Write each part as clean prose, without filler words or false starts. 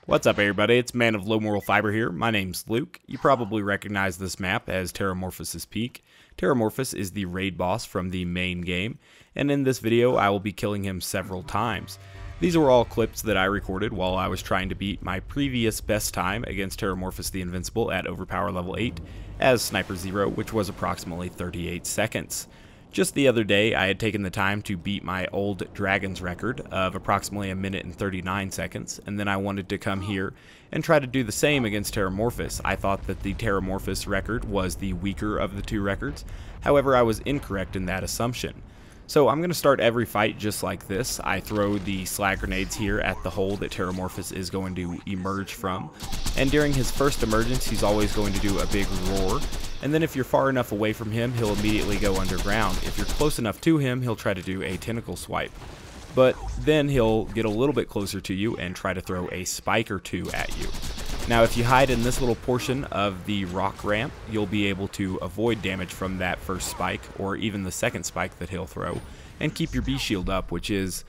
What's up, everybody? It's Man of Low Moral Fiber here. My name's Luke. You probably recognize this map as Terramorphous' Peak. Terramorphous is the raid boss from the main game, and in this video I will be killing him several times. These were all clips that I recorded while I was trying to beat my previous best time against Terramorphous the Invincible at Overpower level 8 as Sniper 0, which was approximately 38 seconds. Just the other day, I had taken the time to beat my old Dragon's record of approximately 1 minute and 39 seconds, and then I wanted to come here and try to do the same against Terramorphous. I thought that the Terramorphous record was the weaker of the two records, however I was incorrect in that assumption. So I'm going to start every fight just like this. I throw the slag grenades here at the hole that Terramorphous is going to emerge from, and during his first emergence he's always going to do a big roar, and then if you're far enough away from him he'll immediately go underground. If you're close enough to him he'll try to do a tentacle swipe, but then he'll get a little bit closer to you and try to throw a spike or two at you. Now if you hide in this little portion of the rock ramp, you'll be able to avoid damage from that first spike or even the second spike that he'll throw, and keep your B shield up, which is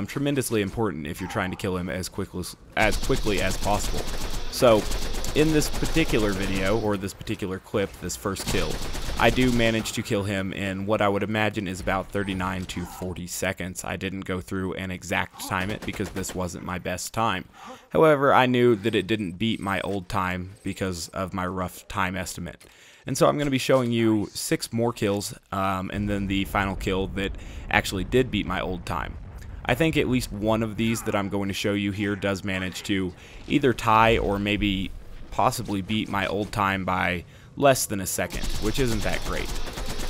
tremendously important if you're trying to kill him as quickly as possible. So in this particular video, or this particular clip, this first kill, I do manage to kill him in what I would imagine is about 39 to 40 seconds. I didn't go through and exact time it because this wasn't my best time. However, I knew that it didn't beat my old time because of my rough time estimate. And so I'm going to be showing you 6 more kills, and then the final kill that actually did beat my old time. I think at least one of these that I'm going to show you here does manage to either tie or maybe possibly beat my old time by less than a second, which isn't that great.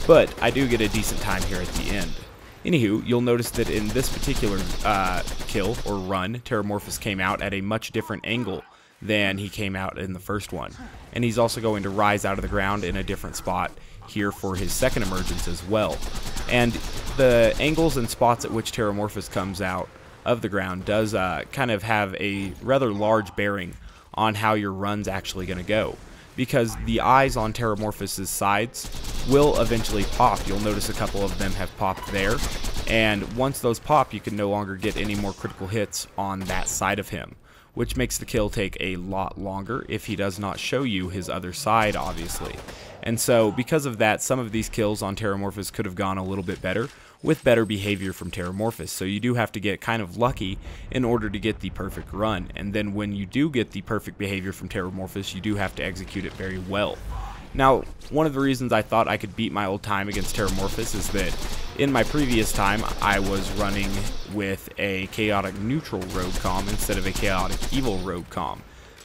But I do get a decent time here at the end. Anywho, you'll notice that in this particular kill or run, Terramorphous came out at a much different angle than he came out in the first one. And he's also going to rise out of the ground in a different spot here for his second emergence as well. And the angles and spots at which Terramorphous comes out of the ground does kind of have a rather large bearing on how your run's actually going to go, because the eyes on Terramorphous' sides will eventually pop. You'll notice a couple of them have popped there, and once those pop you can no longer get any more critical hits on that side of him, which makes the kill take a lot longer if he does not show you his other side, obviously. And so because of that, some of these kills on Terramorphous could have gone a little bit better with better behavior from Terramorphous. So you do have to get kind of lucky in order to get the perfect run, and then when you do get the perfect behavior from Terramorphous, you do have to execute it very well. Now, one of the reasons I thought I could beat my old time against Terramorphous is that in my previous time I was running with a chaotic neutral rogue comm instead of a chaotic evil rogue comm.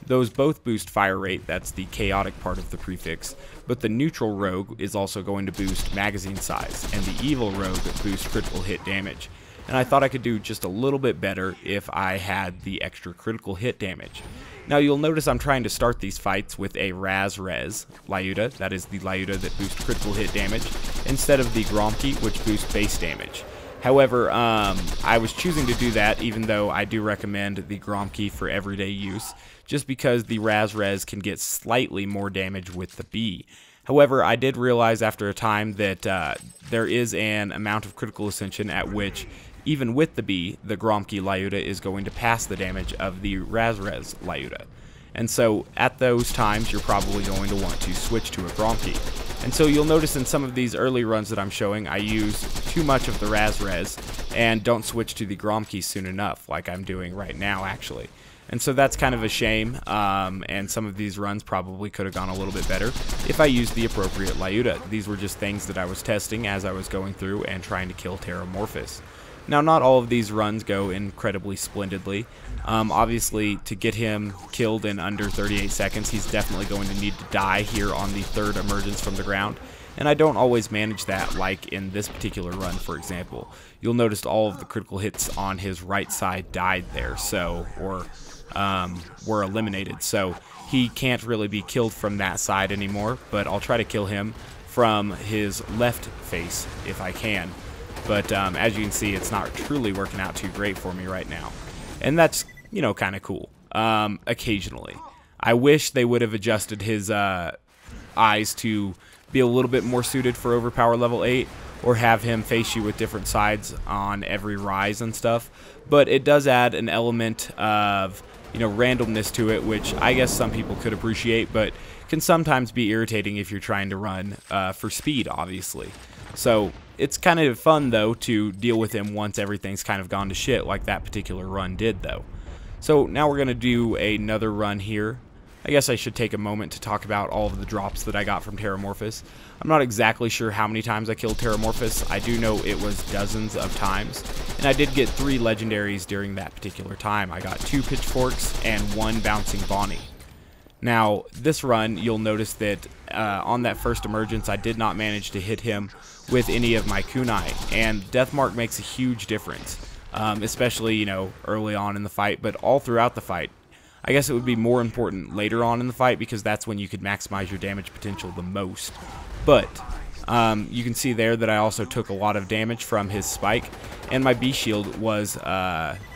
Those both boost fire rate, that's the chaotic part of the prefix, but the neutral rogue is also going to boost magazine size, and the evil rogue boosts critical hit damage. And I thought I could do just a little bit better if I had the extra critical hit damage. Now you'll notice I'm trying to start these fights with a res Lyuda, that is the Lyuda that boosts critical hit damage, instead of the Gromki, which boosts base damage. However, I was choosing to do that even though I do recommend the Gromki for everyday use, just because the res can get slightly more damage with the B. However, I did realize after a time that there is an amount of critical ascension at which, even with the B, the Gromki Lyuda is going to pass the damage of the res Lyuda. And so at those times you're probably going to want to switch to a Gromki. And so you'll notice in some of these early runs that I'm showing I use too much of the res and don't switch to the Gromki soon enough, like I'm doing right now actually. And so that's kind of a shame, and some of these runs probably could have gone a little bit better if I used the appropriate Lyuda. These were just things that I was testing as I was going through and trying to kill Terramorphous. Now, not all of these runs go incredibly splendidly. Obviously, to get him killed in under 38 seconds, he's definitely going to need to die here on the third emergence from the ground. And I don't always manage that, like in this particular run, for example. You'll notice all of the critical hits on his right side died there, or were eliminated. So he can't really be killed from that side anymore, but I'll try to kill him from his left face if I can. But as you can see, it's not truly working out too great for me right now. And that's, you know, kind of cool. Occasionally. I wish they would have adjusted his eyes to be a little bit more suited for Overpower level 8, or have him face you with different sides on every rise and stuff. But it does add an element of randomness to it, which I guess some people could appreciate, but can sometimes be irritating if you're trying to run for speed, obviously. So it's kind of fun, though, to deal with him once everything's kind of gone to shit, like that particular run did, though. So now we're going to do another run here. I guess I should take a moment to talk about all of the drops that I got from Terramorphous. I'm not exactly sure how many times I killed Terramorphous. I do know it was dozens of times, and I did get 3 legendaries during that particular time. I got 2 pitchforks and 1 bouncing bonny. Now, this run, you'll notice that on that first emergence, I did not manage to hit him with any of my kunai, and Deathmark makes a huge difference, especially, early on in the fight, but all throughout the fight. I guess it would be more important later on in the fight because that's when you could maximize your damage potential the most. But you can see there that I also took a lot of damage from his spike, and my B shield was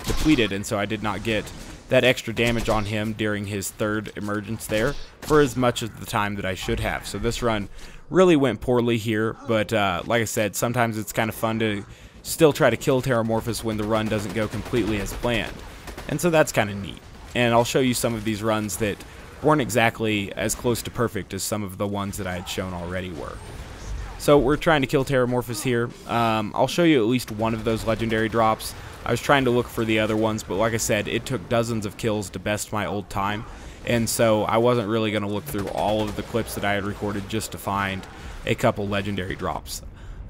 depleted, and so I did not get that extra damage on him during his 3rd emergence there for as much of the time that I should have. So this run really went poorly here, but like I said, sometimes it's kind of fun to still try to kill Terramorphous when the run doesn't go completely as planned. And so that's kind of neat. And I'll show you some of these runs that weren't exactly as close to perfect as some of the ones that I had shown already were. So we're trying to kill Terramorphous here. I'll show you at least one of those legendary drops. I was trying to look for the other ones, but like I said, it took dozens of kills to best my old time. And so I wasn't really going to look through all of the clips that I had recorded just to find a couple legendary drops.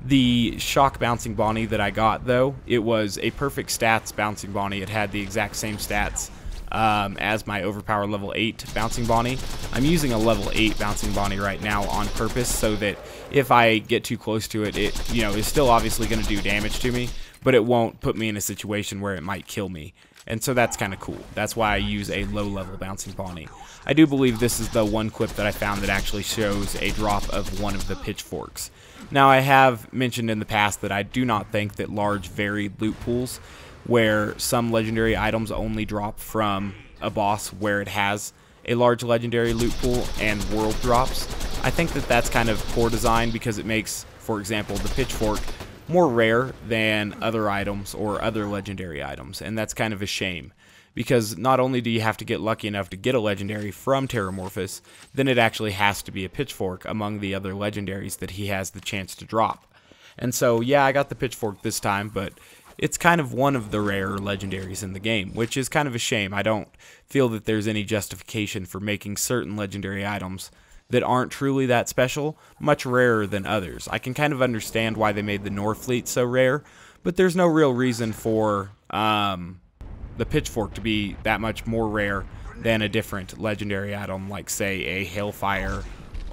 The shock bouncing bonny that I got, though, it was a perfect stats bouncing bonny. It had the exact same stats as my overpower level 8 bouncing bonny. I'm using a level 8 bouncing bonny right now on purpose so that if I get too close to it, it is still obviously going to do damage to me, but it won't put me in a situation where it might kill me. And so that's kind of cool. That's why I use a low level bouncing bonny. I do believe this is the one clip that I found that actually shows a drop of one of the pitchforks. Now, I have mentioned in the past that I do not think that large varied loot pools where some legendary items only drop from a boss where it has a large legendary loot pool and world drops. I think that that's kind of poor design because it makes, for example, the pitchfork more rare than other items or other legendary items, and that's kind of a shame because not only do you have to get lucky enough to get a legendary from Terramorphous, then it actually has to be a pitchfork among the other legendaries that he has the chance to drop. And so, yeah, I got the pitchfork this time, but it's kind of one of the rarer legendaries in the game, which is kind of a shame. I don't feel that there's any justification for making certain legendary items that aren't truly that special much rarer than others. I can kind of understand why they made the Norfleet so rare, but there's no real reason for the pitchfork to be that much more rare than a different legendary item like, say, a Hailfire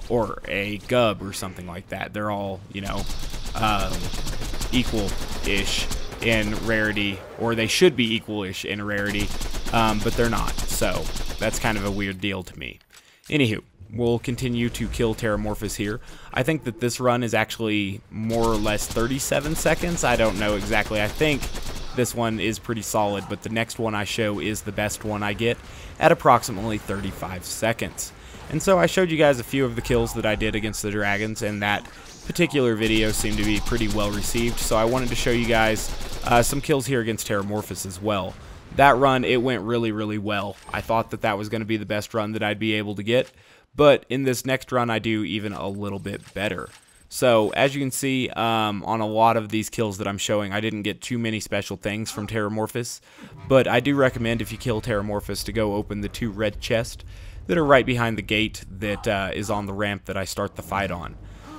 or a Gub or something like that. They're all, equal-ish in rarity, or they should be equal-ish in rarity, but they're not. So that's kind of a weird deal to me. Anywho, we'll continue to kill Terramorphous here. I think that this run is actually more or less 37 seconds. I don't know exactly. I think this one is pretty solid, but the next one I show is the best one I get at approximately 35 seconds. And so I showed you guys a few of the kills that I did against the dragons, and that particular video seemed to be pretty well received, so I wanted to show you guys some kills here against Terramorphous as well. That run, it went really, really well. I thought that that was going to be the best run that I'd be able to get, but in this next run I do even a little bit better. So as you can see, on a lot of these kills that I'm showing, I didn't get too many special things from Terramorphous, but I do recommend if you kill Terramorphous to go open the 2 red chests that are right behind the gate that is on the ramp that I start the fight on.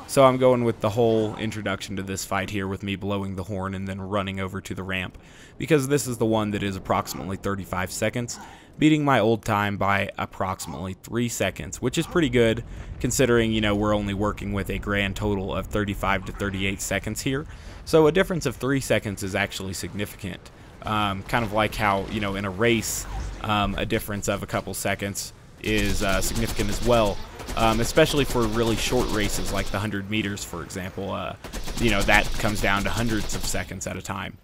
So I'm going with the whole introduction to this fight here with me blowing the horn and then running over to the ramp, because this is the one that is approximately 35 seconds, beating my old time by approximately 3 seconds, which is pretty good considering, we're only working with a grand total of 35 to 38 seconds here. So a difference of 3 seconds is actually significant. Kind of like how, in a race, a difference of a couple seconds is significant as well. Especially for really short races like the 100 meters, for example. That comes down to hundreds of seconds at a time.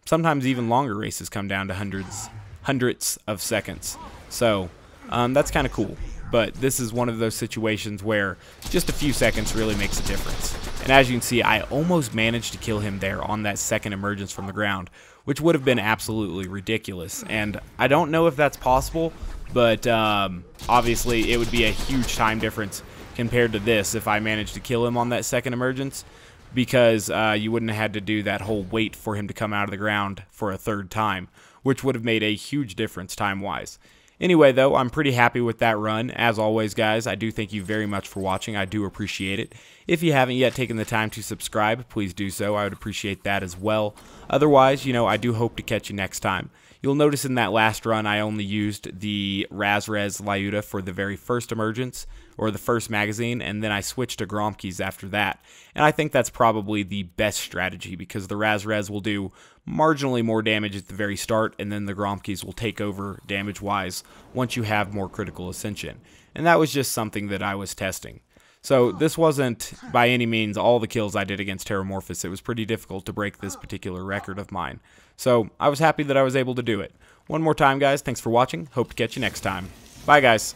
Sometimes even longer races come down to hundreds of seconds. So that's kind of cool. But this is one of those situations where just a few seconds really makes a difference. And as you can see, I almost managed to kill him there on that second emergence from the ground, which would have been absolutely ridiculous. And I don't know if that's possible, but obviously it would be a huge time difference compared to this if I managed to kill him on that second emergence, because you wouldn't have had to do that whole wait for him to come out of the ground for a third time, which would have made a huge difference time-wise. Anyway, though, I'm pretty happy with that run. As always, guys, I do thank you very much for watching. I do appreciate it. If you haven't yet taken the time to subscribe, please do so. I would appreciate that as well. Otherwise, I do hope to catch you next time. You'll notice in that last run, I only used the Res Lyuda for the very first emergence, or the first magazine, and then I switched to Gromkeys after that. And I think that's probably the best strategy, because the Res will do marginally more damage at the very start, and then the Gromkeys will take over damage-wise once you have more critical ascension. And that was just something that I was testing. So this wasn't by any means all the kills I did against Terramorphous. It was pretty difficult to break this particular record of mine. So I was happy that I was able to do it. One more time, guys, thanks for watching. Hope to catch you next time. Bye, guys.